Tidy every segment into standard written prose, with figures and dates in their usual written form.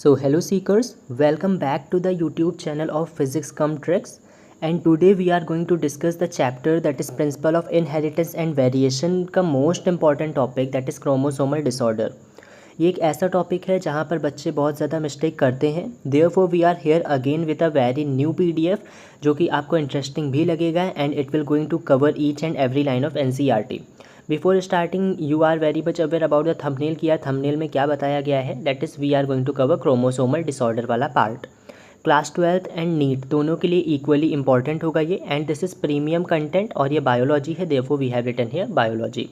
So hello seekers, welcome back to the YouTube channel of Physics Cum Tricks, and today we are going to discuss the chapter that is Principle of Inheritance and Variation का most important topic that is chromosomal disorder। ये एक ऐसा topic है जहाँ पर बच्चे बहुत ज़्यादा मिस्टेक करते हैं। Therefore we are here again with a very new PDF जो कि आपको इंटरेस्टिंग भी लगेगा and it will going to cover each and every line of NCERT। Before starting you are very much aware about the thumbnail कि यार thumbnail में क्या बताया गया है। That is we are going to cover chromosomal disorder वाला पार्ट। Class 12th and NEET दोनों के लिए इक्वली इंपॉर्टेंट होगा ये, and this is premium content और ये बायोलॉजी है, therefore we have written here biology.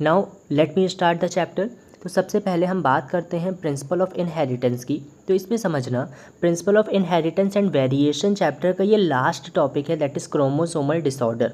Now let me start the chapter. तो सबसे पहले हम बात करते हैं प्रिंसिपल ऑफ इनहेरिटेंस की। तो इसमें समझना principle of inheritance and variation chapter का ये लास्ट टॉपिक है, दैट इज़ क्रोमोसोमल डिसऑर्डर।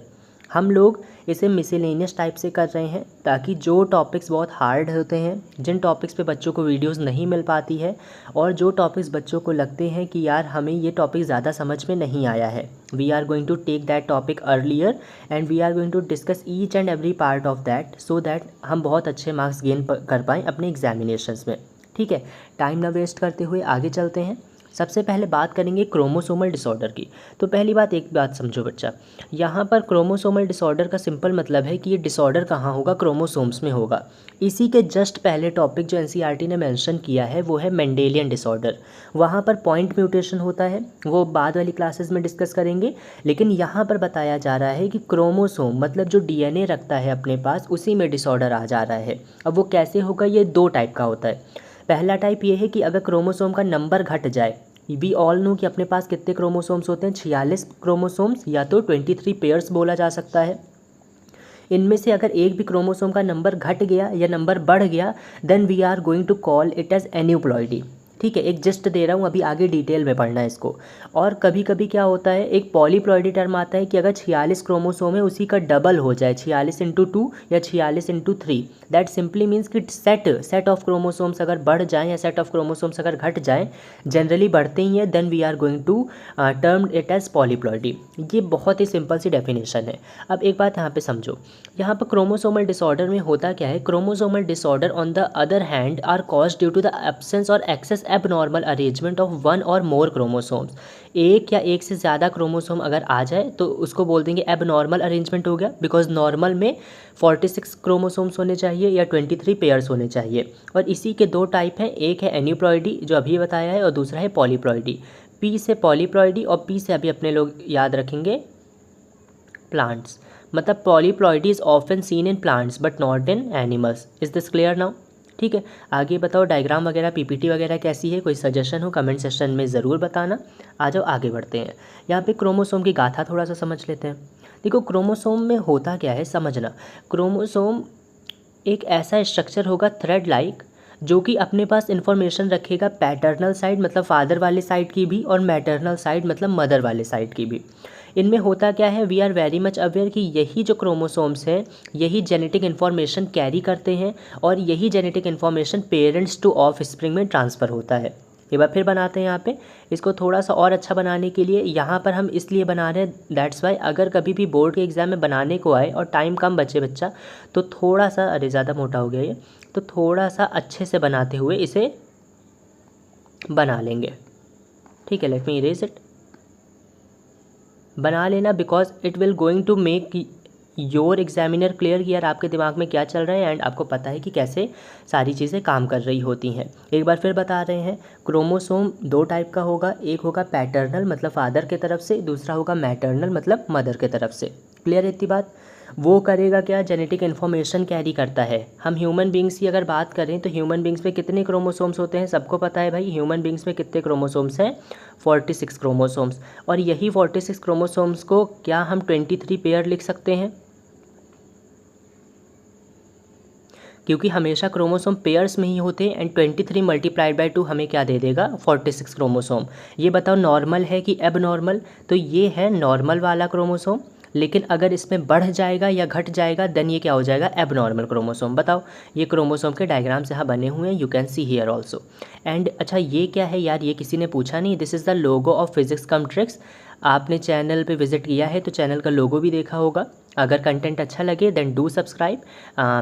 हम लोग इसे मिसलेनियस टाइप से कर रहे हैं ताकि जो टॉपिक्स बहुत हार्ड होते हैं, जिन टॉपिक्स पे बच्चों को वीडियोस नहीं मिल पाती है, और जो टॉपिक्स बच्चों को लगते हैं कि यार हमें ये टॉपिक ज़्यादा समझ में नहीं आया है, we are going to take that topic earlier and we are going to discuss each and every part of that so that हम बहुत अच्छे मार्क्स गेन कर पाएँ अपने एग्जामिनेशंस में। ठीक है, टाइम ना वेस्ट करते हुए आगे चलते हैं। सबसे पहले बात करेंगे क्रोमोसोमल डिसऑर्डर की। तो पहली बात, एक बात समझो बच्चा, यहाँ पर क्रोमोसोमल डिसऑर्डर का सिंपल मतलब है कि ये डिसऑर्डर कहाँ होगा, क्रोमोसोम्स में होगा। इसी के जस्ट पहले टॉपिक जो एनसीईआरटी ने मेंशन किया है वो है मेंडेलियन डिसऑर्डर। वहाँ पर पॉइंट म्यूटेशन होता है, वो बाद वाली क्लासेस में डिस्कस करेंगे, लेकिन यहाँ पर बताया जा रहा है कि क्रोमोसोम मतलब जो डीएनए रखता है अपने पास, उसी में डिसऑर्डर आ जा रहा है। अब वो कैसे होगा, ये दो टाइप का होता है। पहला टाइप ये है कि अगर क्रोमोसोम का नंबर घट जाए, वी ऑल नो कि अपने पास कितने क्रोमोसोम्स होते हैं, 46 क्रोमोसोम्स या तो 23 पेयर्स बोला जा सकता है। इनमें से अगर एक भी क्रोमोसोम का नंबर घट गया या नंबर बढ़ गया, then we are going to call it as aneuploidy. ठीक है, एक जस्ट दे रहा हूँ, अभी आगे डिटेल में पढ़ना है इसको। और कभी कभी क्या होता है, एक पॉलीप्लॉइडी टर्म आता है कि अगर 46 क्रोमोसोम है उसी का डबल हो जाए, 46 इंटू 2 या 46 इंटू 3। दैट सिंपली मीन्स कि सेट ऑफ क्रोमोसोम्स अगर बढ़ जाएँ या सेट ऑफ क्रोमोसोम्स अगर घट जाएँ, जनरली बढ़ते ही हैं, then we are going to term it as polyploidy. ये बहुत ही सिंपल सी डेफिनेशन है। अब एक बात यहाँ पे समझो, यहाँ पर क्रोमोसोमल डिसऑर्डर में होता क्या है, chromosomal disorder on the other hand are caused due to the absence और excess abnormal arrangement of one और मोर क्रोमोसोम्स। एक या एक से ज़्यादा क्रोमोसोम अगर आ जाए तो उसको बोल देंगे एबनॉर्मल अरेंजमेंट हो गया, बिकॉज नॉर्मल में 46 क्रोमोसोम्स होने चाहिए या 23 पेयर्स होने चाहिए। और इसी के दो टाइप हैं, एक है एन्यूप्लॉइडी जो अभी बताया है, और दूसरा है पॉलीप्लॉइडी। पी से पॉलीप्लॉइडी और पी से अभी अपने लोग याद रखेंगे प्लांट्स। मतलब polyploidy is often seen in plants but not in animals. Is this clear now? ठीक है, आगे बताओ डायग्राम वगैरह पीपीटी वगैरह कैसी है, कोई सजेशन हो कमेंट सेक्शन में ज़रूर बताना। आ जाओ आगे बढ़ते हैं। यहाँ पे क्रोमोसोम की गाथा थोड़ा सा समझ लेते हैं। देखो क्रोमोसोम में होता क्या है समझना। क्रोमोसोम एक ऐसा स्ट्रक्चर होगा थ्रेड लाइक, जो कि अपने पास इंफॉर्मेशन रखेगा पैटर्नल साइड मतलब फादर वाले साइड की भी, और मैटरनल साइड मतलब मदर वाले साइड की भी। इनमें होता क्या है, we are very much aware कि यही जो क्रोमोसोम्स हैं यही जेनेटिक इन्फॉर्मेशन कैरी करते हैं, और यही genetic information parents two of spring में ट्रांसफ़र होता है। एक बार फिर बनाते हैं यहाँ पे इसको थोड़ा सा और अच्छा बनाने के लिए। यहाँ पर हम इसलिए बना रहे हैं, दैट्स वाई अगर कभी भी बोर्ड के एग्ज़ाम में बनाने को आए और टाइम कम बचे बच्चा, तो थोड़ा सा, अरे ज़्यादा मोटा हो गया ये, तो थोड़ा सा अच्छे से बनाते हुए इसे बना लेंगे। ठीक है, लेट मी इरेज इट। बना लेना, because it will going to make your examiner clear कि यार आपके दिमाग में क्या चल रहा है, एंड आपको पता है कि कैसे सारी चीज़ें काम कर रही होती हैं। एक बार फिर बता रहे हैं, क्रोमोसोम दो टाइप का होगा, एक होगा पैटर्नल मतलब फादर के तरफ से, दूसरा होगा मैटरनल मतलब मदर के तरफ से। क्लियर है इतनी बात? वो करेगा क्या, जेनेटिक इन्फॉर्मेशन कैरी करता है। हम ह्यूमन बींग्स की अगर बात करें तो ह्यूमन बींग्स में कितने क्रोमोसोम्स होते हैं, सबको पता है भाई, ह्यूमन बींग्स में कितने क्रोमोसोम्स हैं, 46 क्रोमोसोम्स। और यही 46 क्रोमोसोम्स को क्या हम 23 पेयर लिख सकते हैं, क्योंकि हमेशा क्रोमोसोम पेयर्स में ही होते हैं, एंड 23 मल्टीप्लाइड बाई 2 हमें क्या दे देगा, 46 क्रोमोसोम। ये बताओ नॉर्मल है कि एबनॉर्मल? तो ये है नॉर्मल वाला क्रोमोसोम, लेकिन अगर इसमें बढ़ जाएगा या घट जाएगा देन ये क्या हो जाएगा, एबनॉर्मल क्रोमोसोम। बताओ, ये क्रोमोसोम के डायग्राम्स यहाँ बने हुए हैं, you can see here also. And अच्छा ये क्या है यार, ये किसी ने पूछा नहीं, this is the logo of physics come tricks. आपने चैनल पे विजिट किया है तो चैनल का लोगो भी देखा होगा। अगर कंटेंट अच्छा लगे then do subscribe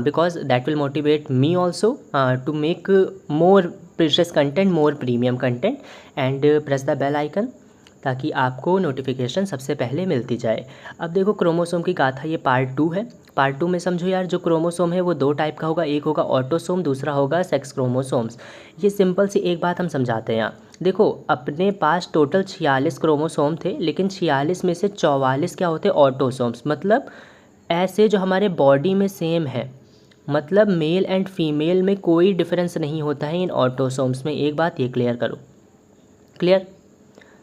because that will motivate me also to make more precious content, more premium content, and press the bell icon ताकि आपको नोटिफिकेशन सबसे पहले मिलती जाए। अब देखो क्रोमोसोम की गाथा ये पार्ट 2 है। पार्ट 2 में समझो यार, जो क्रोमोसोम है वो 2 टाइप का होगा, एक होगा ऑटोसोम, दूसरा होगा सेक्स क्रोमोसोम्स। ये सिंपल सी एक बात हम समझाते हैं यहाँ। देखो अपने पास टोटल 46 क्रोमोसोम थे, लेकिन 46 में से 44 क्या होते ऑटोसोम्स, मतलब ऐसे जो हमारे बॉडी में सेम है, मतलब मेल एंड फीमेल में कोई डिफरेंस नहीं होता है इन ऑटोसोम्स में। एक बात ये क्लियर करो, क्लियर,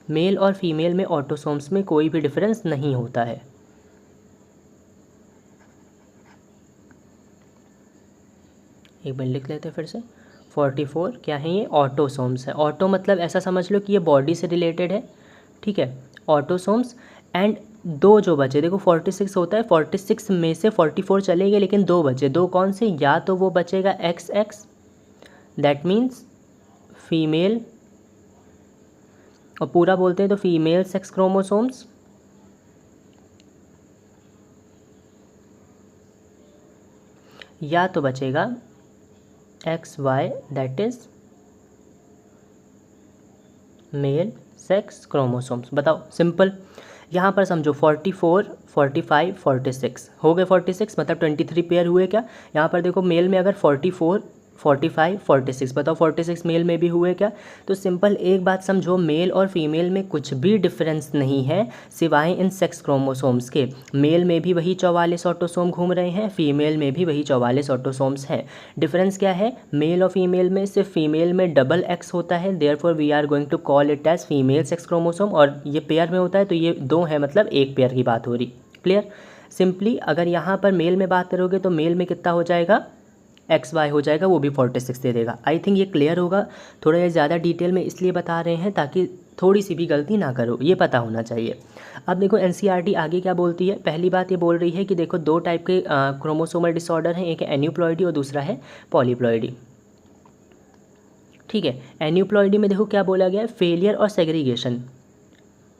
मेल और फीमेल में ऑटोसोम्स में कोई भी डिफरेंस नहीं होता है। एक बार लिख लेते हैं फिर से, 44 क्या है ये ऑटोसोम्स है। ऑटो मतलब ऐसा समझ लो कि ये बॉडी से रिलेटेड है, ठीक है, ऑटोसोम्स। एंड दो जो बचे, देखो 46 होता है, 46 में से 44 चले गए, लेकिन दो बचे। दो कौन से, या तो वो बचेगा XX, दैट मीन्स फीमेल, और पूरा बोलते हैं तो फीमेल सेक्स क्रोमोसोम्स, या तो बचेगा XY that is male sex chromosomes. बताओ सिंपल, यहाँ पर समझो 44, 45, 46 हो गए, 46 मतलब 23 पेयर हुए क्या। यहाँ पर देखो मेल में अगर 44, 45, 46, बताओ 46 मेल में भी हुए क्या। तो सिंपल एक बात समझो, मेल और फीमेल में कुछ भी डिफरेंस नहीं है सिवाय इन सेक्स क्रोमोसोम्स के। मेल में भी वही 44 ऑटोसोम घूम रहे हैं, फीमेल में भी वही 44 ऑटोसोम्स हैं। डिफरेंस क्या है, मेल और फीमेल में सिर्फ फीमेल में डबल X होता है, therefore we are going to call it as female sex chromosome, और ये पेयर में होता है तो ये दो है, मतलब एक पेयर की बात हो रही। क्लियर, सिंपली अगर यहाँ पर मेल में बात करोगे तो मेल में कितना हो जाएगा, XY हो जाएगा, वो भी 46 दे देगा। आई थिंक ये क्लियर होगा। थोड़ा ये ज़्यादा डिटेल में इसलिए बता रहे हैं ताकि थोड़ी सी भी गलती ना करो, ये पता होना चाहिए। अब देखो NCERT आगे क्या बोलती है। पहली बात ये बोल रही है कि देखो दो टाइप के क्रोमोसोमल डिसऑर्डर हैं, एक है एन्यूप्लॉइडी और दूसरा है पॉलीप्लॉइडी। ठीक है, एन्यूप्लॉइडी में देखो क्या बोला गया है, फेलियर और सेग्रीगेशन,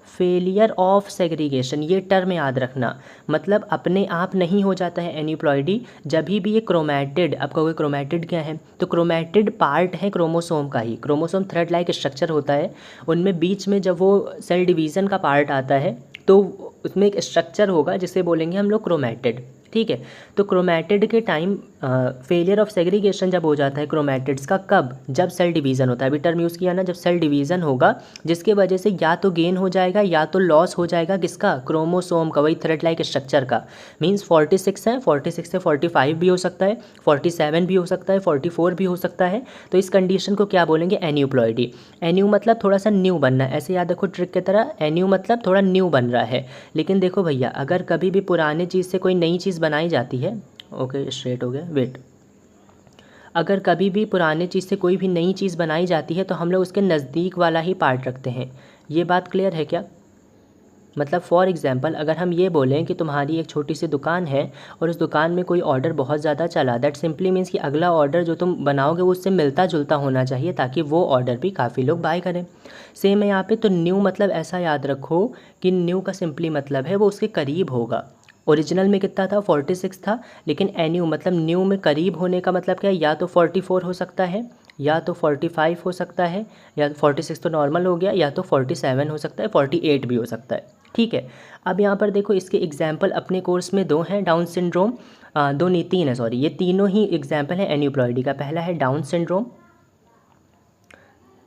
फेलियर ऑफ सेग्रीगेशन, ये टर्म याद रखना, मतलब अपने आप नहीं हो जाता है एन्यूप्लॉइडी। जब भी ये क्रोमैटिड, अब कहोगे क्रोमैटिड क्या है, तो क्रोमैटिड पार्ट है क्रोमोसोम का ही। क्रोमोसोम थ्रेड लाइक स्ट्रक्चर होता है, उनमें बीच में जब वो सेल डिवीज़न का पार्ट आता है तो उसमें एक स्ट्रक्चर होगा जिसे बोलेंगे हम लोग क्रोमैटिड। ठीक है, तो क्रोमैटिड के टाइम फेलियर ऑफ सेग्रीगेशन जब हो जाता है क्रोमैटिड्स का, कब, जब सेल डिवीज़न होता है। अभी टर्म यूज़ किया ना, जब सेल डिवीज़न होगा जिसके वजह से या तो गेन हो जाएगा या तो लॉस हो जाएगा, किसका, क्रोमोसोम का, वही थ्रेड लाइक स्ट्रक्चर का। मीन्स 46 है, 46 से 45 भी हो सकता है, 47 भी हो सकता है, 44 भी हो सकता है। तो इस कंडीशन को क्या बोलेंगे, एन्यूप्लॉइडी। एन्यू मतलब थोड़ा सा न्यू बनना, ऐसे याद रखो ट्रिक की तरह, एन्यू मतलब थोड़ा न्यू बन रहा है। लेकिन देखो भैया, अगर कभी भी पुराने चीज़ से कोई नई चीज़ बनाई जाती है, ओके स्ट्रेट हो गया, वेट, अगर कभी भी पुराने चीज़ से कोई भी नई चीज़ बनाई जाती है तो हम लोग उसके नज़दीक वाला ही पार्ट रखते हैं। ये बात क्लियर है क्या। मतलब फॉर एग्जांपल अगर हम ये बोलें कि तुम्हारी एक छोटी सी दुकान है और उस दुकान में कोई ऑर्डर बहुत ज़्यादा चला, दैट सिंपली मीन्स कि अगला ऑर्डर जो तुम बनाओगे वो उससे मिलता जुलता होना चाहिए ताकि वो ऑर्डर भी काफ़ी लोग बाय करें। सेम है यहाँ पे, तो न्यू मतलब ऐसा याद रखो कि न्यू का सिंपली मतलब है वो उसके करीब होगा। ओरिजिनल में कितना था, 46 था, लेकिन एन्यू मतलब न्यू में करीब होने का मतलब क्या है, या तो 44 हो सकता है, या तो 45 हो सकता है, या 46 तो नॉर्मल हो गया, या तो 47 हो सकता है, 48 भी हो सकता है। ठीक है, अब यहाँ पर देखो इसके एग्जाम्पल अपने कोर्स में दो हैं, डाउन सिंड्रोम, दो नहीं तीन है सॉरी, ये तीनों ही एग्जाम्पल हैं एन्यूप्लॉइडी का। पहला है डाउन सिंड्रोम,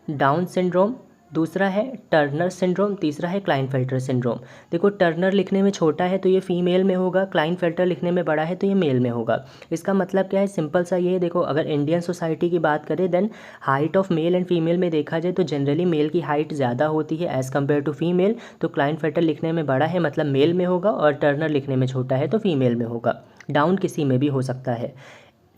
डाउन सिंड्रोम, दूसरा है टर्नर सिंड्रोम, तीसरा है क्लाइनफेल्टर सिंड्रोम। देखो टर्नर लिखने में छोटा है तो ये फीमेल में होगा, क्लाइनफेल्टर लिखने में बड़ा है तो ये मेल में होगा। इसका मतलब क्या है, सिंपल सा ये है, देखो अगर इंडियन सोसाइटी की बात करें then height of male and female में देखा जाए तो जनरली मेल की हाइट ज़्यादा होती है एज़ कम्पेयर टू फीमेल। तो क्लाइनफेल्टर लिखने में बड़ा है मतलब मेल में होगा, और टर्नर लिखने में छोटा है तो फीमेल में होगा। डाउन किसी में भी हो सकता है।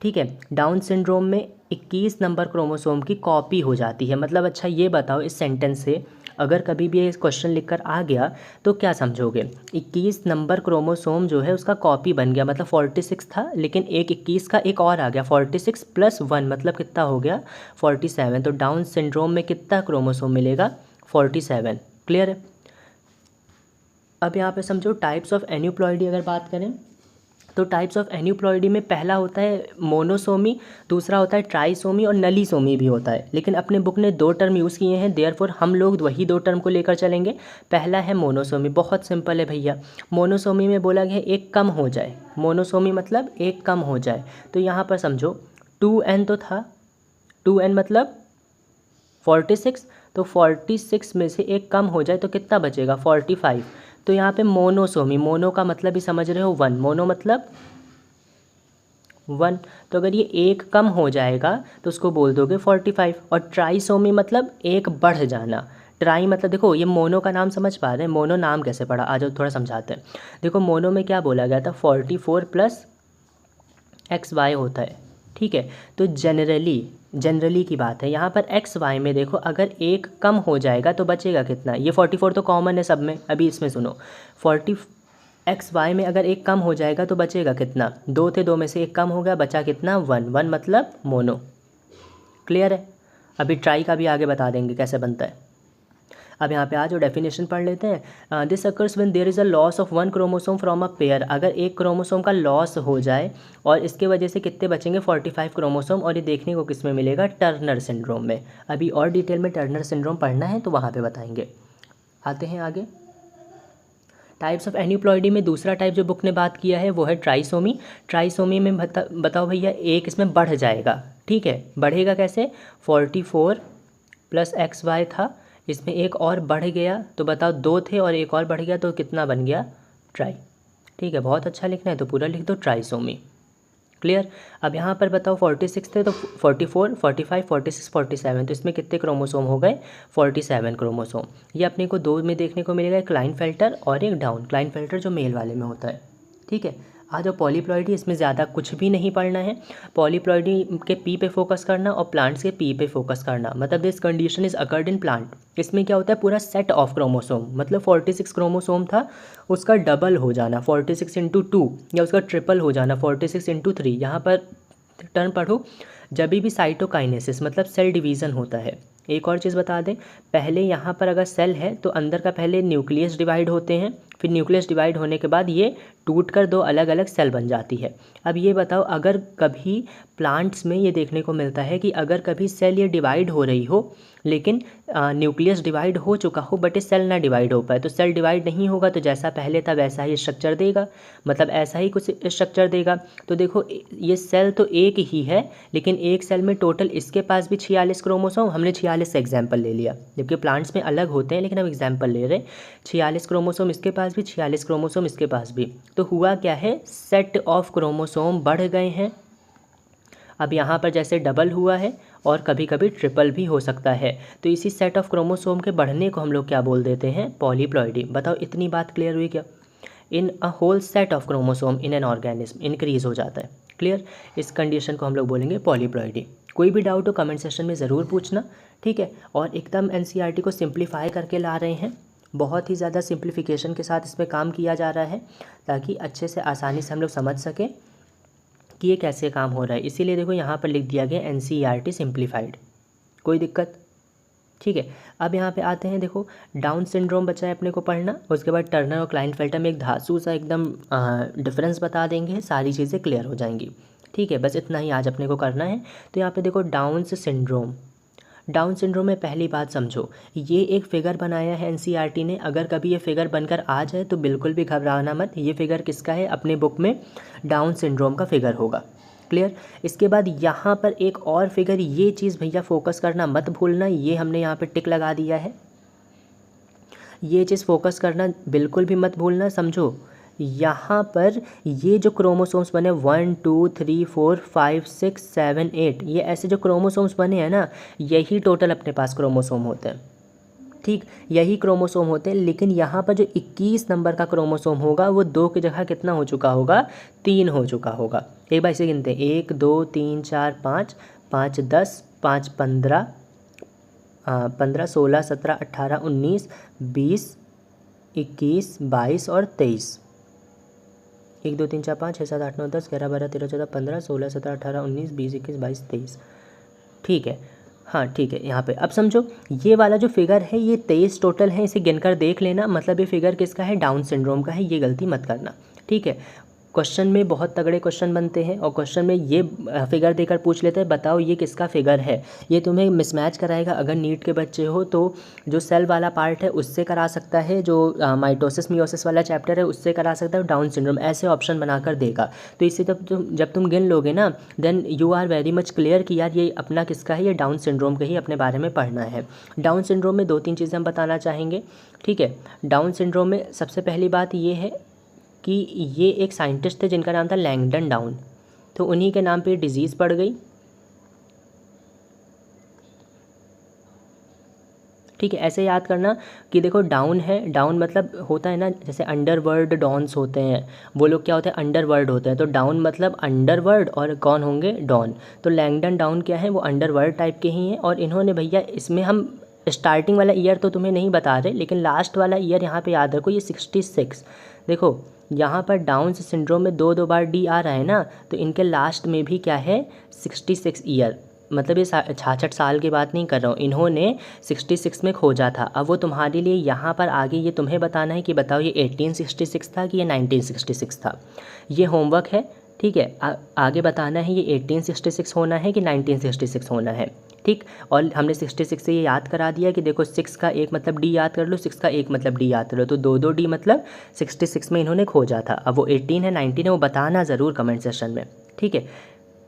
ठीक है, डाउन सिंड्रोम में 21 नंबर क्रोमोसोम की कॉपी हो जाती है। मतलब अच्छा ये बताओ इस सेंटेंस से अगर कभी भी ये क्वेश्चन लिखकर आ गया तो क्या समझोगे, 21 नंबर क्रोमोसोम जो है उसका कॉपी बन गया, मतलब 46 था लेकिन एक 21 का एक और आ गया, 46 + 1 मतलब कितना हो गया, 47। तो डाउन सिंड्रोम में कितना क्रोमोसोम मिलेगा, 47। क्लियर है। अब यहाँ पे समझो टाइप्स ऑफ एन्यूप्लॉइडी अगर बात करें तो टाइप्स ऑफ एन्यूप्लॉइडी में पहला होता है मोनोसोमी, दूसरा होता है ट्राइसोमी और नलीसोमी भी होता है। लेकिन अपने बुक ने 2 टर्म यूज़ किए हैं, देयरफॉर हम लोग वही 2 टर्म को लेकर चलेंगे। पहला है मोनोसोमी, बहुत सिंपल है भैया। मोनोसोमी में बोला गया एक कम हो जाए, मोनोसोमी मतलब एक कम हो जाए। तो यहाँ पर समझो 2n तो था, 2n मतलब 46, तो 46 में से एक कम हो जाए तो कितना बचेगा 45। तो यहाँ पे मोनोसोमी, मोनो का मतलब ही समझ रहे हो 1, मोनो मतलब 1। तो अगर ये एक कम हो जाएगा तो उसको बोल दोगे 45। और ट्राइसोमी मतलब एक बढ़ जाना। ट्राई मतलब देखो ये मोनो का नाम समझ पा रहे हैं, मोनो नाम कैसे पड़ा, आ जाओ थोड़ा समझाते हैं। देखो मोनो में क्या बोला गया था, 44 प्लस XY होता है, ठीक है। तो जनरली की बात है, यहाँ पर XY में देखो अगर एक कम हो जाएगा तो बचेगा कितना, ये 44 तो कॉमन है सब में। अभी इसमें सुनो, 40 XY में अगर एक कम हो जाएगा तो बचेगा कितना, 2 थे, 2 में से एक कम हो गया, बचा कितना 1, 1 मतलब मोनो। क्लियर है। अभी ट्राई का भी आगे बता देंगे कैसे बनता है। अब यहाँ पे आज डेफिनेशन पढ़ लेते हैं। This occurs when there is a loss of 1 chromosome from a pair. अगर एक क्रोमोसोम का लॉस हो जाए और इसके वजह से कितने बचेंगे 45 क्रोमोसोम, और ये देखने को किस में मिलेगा, टर्नर सिंड्रोम में। अभी और डिटेल में टर्नर सिंड्रोम पढ़ना है तो वहाँ पे बताएंगे। आते हैं आगे। टाइप्स ऑफ एन्यूप्लॉइडी में दूसरा टाइप जो बुक ने बात किया है वो है ट्राइसोमी। ट्राइसोमी में बताओ भैया एक इसमें बढ़ जाएगा, ठीक है। बढ़ेगा कैसे, 44 प्लस XY था, इसमें एक और बढ़ गया तो बताओ 2 थे और एक और बढ़ गया तो कितना बन गया, ट्राई। ठीक है, बहुत अच्छा लिखना है तो पूरा लिख दो ट्राइसोमी। क्लियर। अब यहाँ पर बताओ 46 थे तो 44, 45, 46, 47, तो इसमें कितने क्रोमोसोम हो गए, 47 क्रोमोसोम। ये अपने को 2 में देखने को मिलेगा, एक क्लाइनफेल्टर और एक डाउन क्लाइनफेल्टर जो मेल वाले में होता है, ठीक है। आज जो पॉलीप्लॉइडी, इसमें ज़्यादा कुछ भी नहीं पढ़ना है। पॉलीप्लॉइडी के पी पे फोकस करना और प्लांट्स के पी पे फोकस करना। मतलब this condition is occurred in plant. इसमें क्या होता है, पूरा सेट ऑफ क्रोमोसोम, मतलब 46 क्रोमोसोम था उसका डबल हो जाना 46 इंटू 2, या उसका ट्रिपल हो जाना 46 इंटू 3। यहाँ पर टर्म पढ़ो, जब भी साइटोकाइनेसिस मतलब सेल डिवीज़न होता है। एक और चीज़ बता दें, पहले यहाँ पर अगर सेल है तो अंदर का पहले न्यूक्लियस डिवाइड होते हैं, फिर न्यूक्लियस डिवाइड होने के बाद ये टूट कर 2 अलग अलग सेल बन जाती है। अब ये बताओ, अगर कभी प्लांट्स में ये देखने को मिलता है कि अगर कभी सेल ये डिवाइड हो रही हो लेकिन न्यूक्लियस डिवाइड हो चुका हो बट ये सेल ना डिवाइड हो पाए, तो सेल डिवाइड नहीं होगा तो जैसा पहले था वैसा ही स्ट्रक्चर देगा, मतलब ऐसा ही कुछ स्ट्रक्चर देगा। तो देखो ये सेल तो एक ही है लेकिन एक सेल में टोटल इसके पास भी 46 क्रोमोसोम, हमने 46 एग्जाम्पल ले लिया, जबकि प्लांट्स में अलग होते हैं लेकिन हम एग्जाम्पल ले रहे हैं। 46 क्रोमोसोम इसके पास भी, 46 क्रोमोसोम इसके पास भी। तो हुआ क्या है, सेट ऑफ क्रोमोसोम बढ़ गए हैं। अब यहाँ पर जैसे डबल हुआ है और कभी कभी ट्रिपल भी हो सकता है, तो इसी सेट ऑफ क्रोमोसोम के बढ़ने को हम लोग क्या बोल देते हैं, पॉलीप्लॉइडी। बताओ इतनी बात क्लियर हुई क्या। In a whole set of chromosome in an organism increase हो जाता है। क्लियर। इस कंडीशन को हम लोग बोलेंगे पॉलीप्लॉइडी। कोई भी डाउट हो कमेंट सेक्शन में ज़रूर पूछना, ठीक है। और एकदम एनसीईआरटी को सिंप्लीफाई करके ला रहे हैं, बहुत ही ज़्यादा सिंप्लीफिकेशन के साथ इस पर काम किया जा रहा है ताकि अच्छे से आसानी से हम लोग समझ सकें कि ये कैसे काम हो रहा है। इसीलिए देखो यहाँ पर लिख दिया गया एनसीईआरटी सिंप्लीफाइड। कोई दिक्कत, ठीक है। अब यहाँ पे आते हैं, देखो डाउन सिंड्रोम बचा है अपने को पढ़ना, उसके बाद टर्नर और क्लाइनफेल्टर में एक धांसू सा एकदम डिफरेंस बता देंगे, सारी चीज़ें क्लियर हो जाएंगी, ठीक है। बस इतना ही आज अपने को करना है। तो यहाँ पे देखो डाउन सिंड्रोम, डाउन सिंड्रोम में पहली बात समझो, ये एक फिगर बनाया है एनसीईआरटी ने। अगर कभी ये फिगर बनकर आ जाए तो बिल्कुल भी घबराना मत, ये फिगर किसका है, अपने बुक में डाउन सिंड्रोम का फिगर होगा। क्लियर। इसके बाद यहाँ पर एक और फिगर, ये चीज़ भैया फोकस करना मत भूलना, ये हमने यहाँ पे टिक लगा दिया है, ये चीज़ फोकस करना बिल्कुल भी मत भूलना। समझो यहाँ पर ये जो क्रोमोसोम्स बने 1 2 3 4 5 6 7 8, ये ऐसे जो क्रोमोसोम्स बने हैं ना, यही टोटल अपने पास क्रोमोसोम होते हैं, ठीक, यही क्रोमोसोम होते हैं। लेकिन यहाँ पर जो 21 नंबर का क्रोमोसोम होगा वो 2 की जगह कितना हो चुका होगा, 3 हो चुका होगा। एक बार इसे गिनते हैं, 1 2 3 4 5, 5 10, 5 15, 15 16 17 18 19 20 21 22 और 23। 1 2 3 4 5 6 7 8 9 10 11 12 13 14 15 16 17 18 19 20 21 22 23, ठीक है। हाँ ठीक है। यहाँ पे अब समझो ये वाला जो फिगर है ये 23 टोटल है, इसे गिनकर देख लेना, मतलब ये फिगर किसका है, डाउन सिंड्रोम का है, ये गलती मत करना, ठीक है। क्वेश्चन में बहुत तगड़े क्वेश्चन बनते हैं और क्वेश्चन में ये फिगर देकर पूछ लेते हैं बताओ ये किसका फिगर है। ये तुम्हें मिसमैच कराएगा। अगर नीट के बच्चे हो तो जो सेल वाला पार्ट है उससे करा सकता है, जो माइटोसिस मियोसिस वाला चैप्टर है उससे करा सकता है, डाउन सिंड्रोम ऐसे ऑप्शन बनाकर देगा। तो इससे जब तुम गिन लोगे ना then you are very much clear कि यार ये अपना किसका है, ये डाउन सिंड्रोम के ही अपने बारे में पढ़ना है। डाउन सिंड्रोम में 2-3 चीज़ें हम बताना चाहेंगे। ठीक है, डाउन सिंड्रोम में सबसे पहली बात ये है कि ये एक साइंटिस्ट थे जिनका नाम था लैंगडन डाउन, तो उन्हीं के नाम पे डिजीज़ पड़ गई। ठीक है, ऐसे याद करना कि देखो डाउन है, डाउन मतलब होता है ना जैसे अंडरवर्ल्ड डॉन्स होते हैं, वो लोग क्या होते हैं अंडरवर्ल्ड होते हैं, तो डाउन मतलब अंडरवर्ल्ड और कौन होंगे डॉन। तो लैंगडन डाउन क्या है, वो अंडरवर्ल्ड टाइप के ही हैं। और इन्होंने भैया इसमें हम स्टार्टिंग वाला ईयर तो तुम्हें नहीं बता रहे लेकिन लास्ट वाला ईयर यहाँ पे याद रखो, ये 66। देखो यहाँ पर डाउन सिंड्रोम में 2 बार डी आ रहा है ना, तो इनके लास्ट में भी क्या है 66 ईयर, मतलब ये 66 साल की बात नहीं कर रहा हूँ, इन्होंने 66 में खोजा था। अब वो तुम्हारे लिए यहाँ पर आगे ये तुम्हें बताना है कि बताओ ये 1866 था कि ये 1966 था। ये होमवर्क है। ठीक है, आगे बताना है ये 1866 होना है कि 1966 होना है। ठीक, और हमने 66 से ये याद करा दिया कि देखो 6 का एक मतलब डी याद कर लो, 6 का एक मतलब डी याद कर लो, तो 2 डी मतलब 66 में इन्होंने खोजा था। अब वो 18 है 19 है वो बताना ज़रूर कमेंट सेशन में। ठीक है,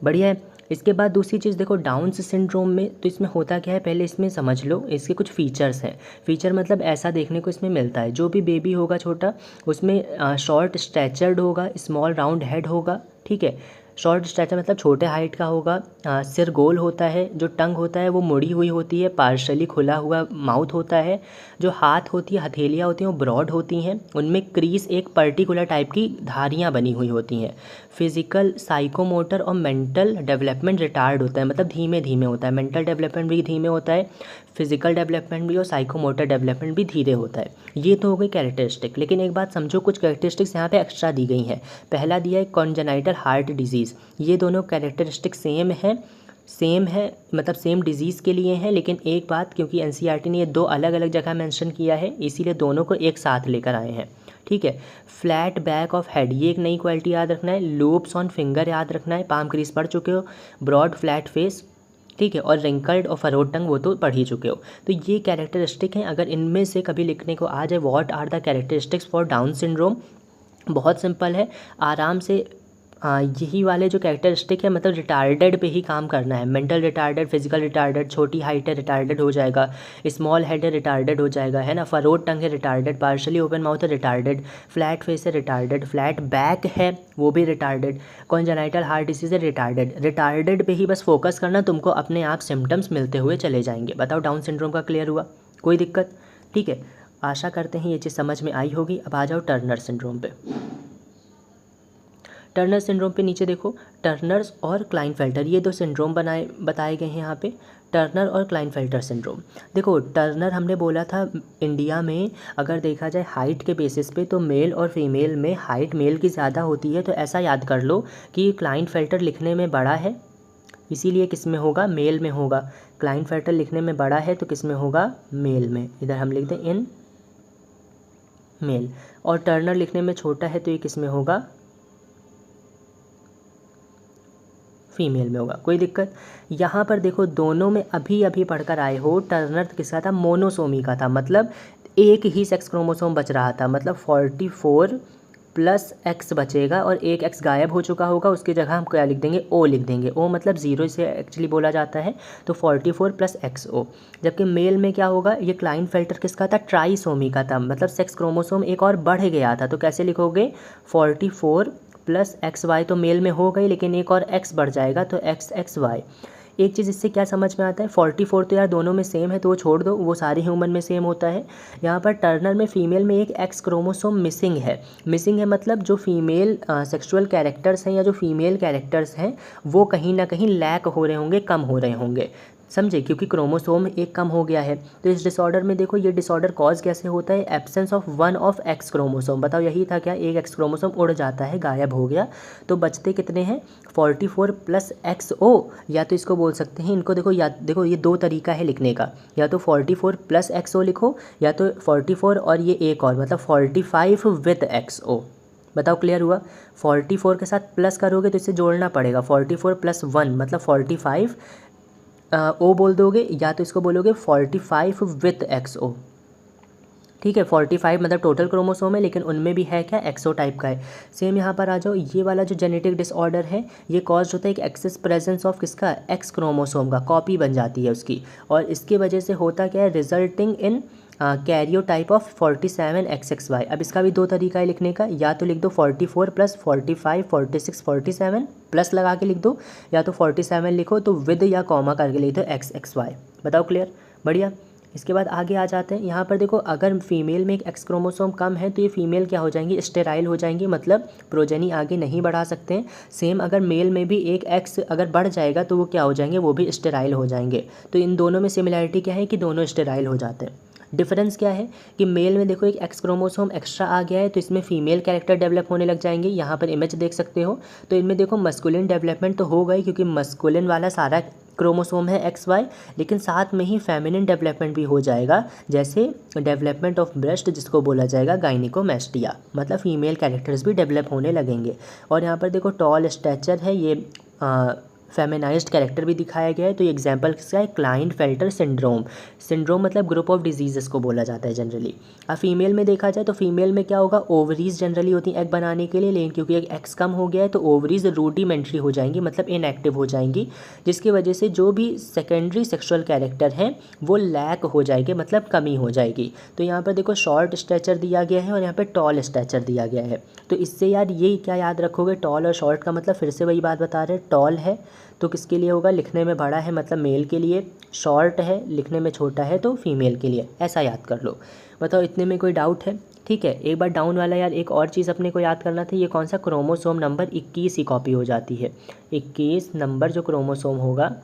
बढ़िया है। इसके बाद दूसरी चीज़ देखो डाउन सिंड्रोम में तो इसमें होता क्या है पहले इसमें समझ लो, इसके कुछ फीचर्स हैं। फीचर मतलब ऐसा देखने को इसमें मिलता है, जो भी बेबी होगा छोटा उसमें शॉर्ट स्टैचर्ड होगा, स्मॉल राउंड हेड होगा। ठीक है, शॉर्ट स्टैचर मतलब छोटे हाइट का होगा, सिर गोल होता है, जो टंग होता है वो मुड़ी हुई होती है, पार्शली खुला हुआ माउथ होता है, जो हाथ होती है हथेलियाँ होती हैं वो ब्रॉड होती हैं, उनमें क्रीज एक पर्टिकुलर टाइप की धारियाँ बनी हुई होती हैं। फिजिकल साइकोमोटर और मेंटल डेवलपमेंट रिटार्ड होता है, मतलब धीमे धीमे होता है, मेंटल डेवलपमेंट भी धीमे होता है, फिजिकल डेवलपमेंट भी और साइकोमोटर डेवलपमेंट भी धीरे होता है। ये तो हो गई कैरेक्टरिस्टिक, लेकिन एक बात समझो कुछ कैरेक्टरिस्टिक्स यहाँ पे एक्स्ट्रा दी गई हैं। पहला दिया है कॉन्जेनाइटल हार्ट डिजीज़, ये दोनों कैरेक्टरिस्टिक सेम है मतलब सेम डिजीज़ के लिए हैं, लेकिन एक बात क्योंकि एनसीईआरटी ने ये 2 अलग अलग जगह मेंशन किया है इसीलिए दोनों को एक साथ लेकर आए हैं। ठीक है, फ्लैट बैक ऑफ हेड ये एक नई क्वालिटी याद रखना है, लूप्स ऑन फिंगर याद रखना है, पाम क्रीज पढ़ चुके हो, ब्रॉड फ्लैट फेस। ठीक है, और रिंकल्ड और फरोड टंग वो तो पढ़ ही चुके हो। तो ये कैरेक्टरिस्टिक हैं, अगर इनमें से कभी लिखने को आ जाए what are the characteristics for down syndrome, बहुत सिंपल है, आराम से यही वाले जो कैरेक्टरिस्टिक है मतलब रिटार्डेड पे ही काम करना है। मेंटल रिटार्डेड, फिजिकल रिटार्डेड, छोटी हाइट है रिटार्डेड हो जाएगा, स्मॉल हेड है रिटार्डेड हो जाएगा, है ना, फरोड टंग है रिटार्डेड, पार्शली ओपन माउथ है रिटार्डेड, फ्लैट फेस है रिटार्डेड, फ्लैट बैक है वो भी रिटार्डेड, कॉन्जेनाइटल हार्ट डिसीज है रिटार्डेड। रिटार्डेड पे ही बस फोकस करना, तुमको अपने आप सिम्टम्स मिलते हुए चले जाएंगे। बताओ डाउन सिंड्रोम का क्लियर हुआ, कोई दिक्कत? ठीक है, आशा करते हैं ये चीज़ समझ में आई होगी। अब आ जाओ टर्नर सिंड्रोम पे। टर्नर सिंड्रोम पे नीचे देखो, टर्नर्स और क्लाइनफेल्टर ये 2 सिंड्रोम बताए गए हैं यहाँ पे, टर्नर और क्लाइनफेल्टर सिंड्रोम। देखो टर्नर हमने बोला था इंडिया में अगर देखा जाए हाइट के बेसिस पे तो मेल और फीमेल में हाइट मेल की ज़्यादा होती है, तो ऐसा याद कर लो कि क्लाइनफेल्टर लिखने में बड़ा है इसीलिए किस में होगा, मेल में होगा। क्लाइनफेल्टर लिखने में बड़ा है तो किस में होगा, मेल में, इधर हम लिख दें इन मेल। और टर्नर लिखने में छोटा है तो ये किस में होगा, फीमेल में होगा। कोई दिक्कत? यहाँ पर देखो दोनों में अभी अभी पढ़कर आए हो, टर्नर किसका था, मोनोसोमी का था, मतलब एक ही सेक्स क्रोमोसोम बच रहा था, मतलब 44 प्लस एक्स बचेगा और एक एक्स गायब हो चुका होगा, उसकी जगह हम क्या लिख देंगे, ओ लिख देंगे। ओ मतलब 0 से एक्चुअली बोला जाता है, तो 44 प्लस एक्स ओ। जबकि मेल में क्या होगा, ये क्लाइनफेल्टर किसका था, ट्राइसोमी का था, मतलब सेक्स क्रोमोसोम एक और बढ़ गया था, तो कैसे लिखोगे 44 प्लस एक्स वाई, तो मेल में हो गई लेकिन एक और एक्स बढ़ जाएगा तो एक्स एक्स वाई। एक चीज़ इससे क्या समझ में आता है, 44 तो यार दोनों में सेम है तो वो छोड़ दो, वो सारे ह्यूमन में सेम होता है। यहाँ पर टर्नर में फीमेल में एक एक्स क्रोमोसोम मिसिंग है मतलब जो फीमेल सेक्सुअल कैरेक्टर्स हैं या जो फीमेल कैरेक्टर्स हैं वो कहीं ना कहीं लैक हो रहे होंगे, कम हो रहे होंगे, समझे, क्योंकि क्रोमोसोम एक कम हो गया है। तो इस डिसऑर्डर में देखो ये डिसऑर्डर कॉज कैसे होता है, absence of one of x chromosome. बताओ यही था क्या, एक एक्स क्रोमोसोम उड़ जाता है, गायब हो गया, तो बचते कितने हैं 44 प्लस एक्स ओ, या तो इसको बोल सकते हैं, इनको देखो या देखो ये 2 तरीका है लिखने का, या तो 44 प्लस एक्स ओ लिखो या तो 44 और ये एक और मतलब 45 विद एक्स ओ। बताओ क्लियर हुआ। 44 के साथ प्लस करोगे तो इसे जोड़ना पड़ेगा, 44 + 1 मतलब 45 ओ बोल दोगे, या तो इसको बोलोगे 45 विथ XO। ठीक है, 45 मतलब टोटल क्रोमोसोम है, लेकिन उनमें भी है क्या, एक्सो टाइप का है। सेम यहाँ पर आ जाओ, ये वाला जो जेनेटिक डिसऑर्डर है ये कॉज होता है एक एक्सेस प्रेजेंस ऑफ किसका, एक्स क्रोमोसोम का, कॉपी बन जाती है उसकी, और इसकी वजह से होता क्या है, resulting in Cairo type of 47XXY। अब इसका भी दो तरीका है लिखने का, या तो लिख दो 44 + 45 46 47 प्लस लगा के लिख दो, या तो 47 लिखो तो विद या कॉमा करके लिख दो XXY। बताओ क्लियर, बढ़िया। इसके बाद आगे आ जाते हैं। यहाँ पर देखो, अगर फीमेल में एक एक्स क्रोमोसोम कम है तो ये फीमेल क्या हो जाएंगी, स्टेराइल हो जाएंगी, मतलब प्रोजेनी आगे नहीं बढ़ा सकते हैं। सेम अगर मेल में भी एक एक्स अगर बढ़ जाएगा तो वो क्या हो जाएंगे, वो भी स्टेराइल हो जाएंगे। तो इन दोनों में सिमिलैरिटी क्या है कि दोनों स्टेराइल हो जाते हैं। डिफरेंस क्या है कि मेल में देखो एक एक्स क्रोमोसोम एक्स्ट्रा आ गया है तो इसमें फीमेल कैरेक्टर डेवलप होने लग जाएंगे, यहाँ पर इमेज देख सकते हो। तो इनमें देखो मस्कुलिन डेवलपमेंट तो हो गई, क्योंकि मस्कुलिन वाला सारा क्रोमोसोम है XY, लेकिन साथ में ही फेमिनिन डेवलपमेंट भी हो जाएगा, जैसे डेवलपमेंट ऑफ ब्रेस्ट जिसको बोला जाएगा गाइनिकोमेस्टिया, मतलब फीमेल कैरेक्टर्स भी डेवलप होने लगेंगे। और यहाँ पर देखो टॉल स्टैचर है, ये फेमिनाइज्ड कैरेक्टर भी दिखाया गया है। तो ये एग्जांपल किसका है, क्लाइनफेल्टर सिंड्रोम। सिंड्रोम मतलब ग्रुप ऑफ डिजीजेस को बोला जाता है जनरली। अब फीमेल में देखा जाए तो फीमेल में क्या होगा, ओवरीज जनरली होती हैं एग बनाने के लिए, लेकिन क्योंकि एक एक्स कम हो गया है तो ओवरीज रूडिमेंट्री हो जाएंगी, मतलब इनएक्टिव हो जाएंगी, जिसकी वजह से जो भी सेकेंडरी सेक्सुअल कैरेक्टर हैं वो लैक हो जाएंगे, मतलब कमी हो जाएगी। तो यहाँ पर देखो शॉर्ट स्टैचर दिया गया है और यहाँ पर टॉल स्टैचर दिया गया है। तो इससे यार ये क्या याद रखोगे, टॉल और शॉर्ट का मतलब फिर से वही बात बता रहे हैं, टॉल है तो किसके लिए होगा, लिखने में बड़ा है मतलब मेल के लिए, शॉर्ट है लिखने में छोटा है तो फीमेल के लिए, ऐसा याद कर लो। बताओ इतने में कोई डाउट है। ठीक है, एक बार डाउन वाला यार एक और चीज़ अपने को याद करना था, ये कौन सा, क्रोमोसोम नंबर 21 ही कॉपी हो जाती है। 21 नंबर जो क्रोमोसोम होगा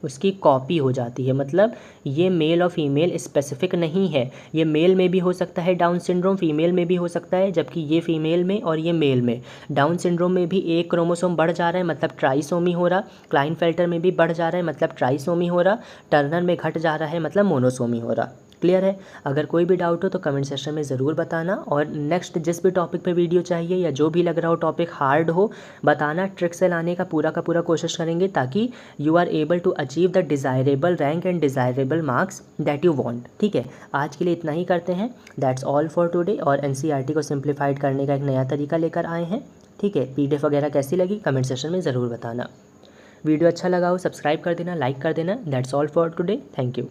उसकी कॉपी हो जाती है, मतलब ये मेल और फीमेल स्पेसिफिक नहीं है, ये मेल में भी हो सकता है डाउन सिंड्रोम, फीमेल में भी हो सकता है, जबकि ये फीमेल में और ये मेल में। डाउन सिंड्रोम में भी एक क्रोमोसोम बढ़ जा रहा है मतलब ट्राइसोमी हो रहा, क्लाइनफेल्टर में भी बढ़ जा रहा है मतलब ट्राइसोमी हो रहा, टर्नर में घट जा रहा है मतलब मोनोसोमी हो रहा। क्लियर है। अगर कोई भी डाउट हो तो कमेंट सेक्शन में ज़रूर बताना, और नेक्स्ट जिस भी टॉपिक पे वीडियो चाहिए या जो भी लग रहा हो टॉपिक हार्ड हो बताना, ट्रिक से लाने का पूरा कोशिश करेंगे, ताकि you are able to achieve the desirable rank and desirable marks that you want. ठीक है, आज के लिए इतना ही करते हैं, दैट्स ऑल फॉर टुडे। और NCERT को सिंप्लीफाइड करने का एक नया तरीका लेकर आए हैं। ठीक है, PDF वगैरह कैसी लगी कमेंट सेक्शन में ज़रूर बताना। वीडियो अच्छा लगा हो सब्सक्राइब कर देना, लाइक कर देना। That's all for today, thank you.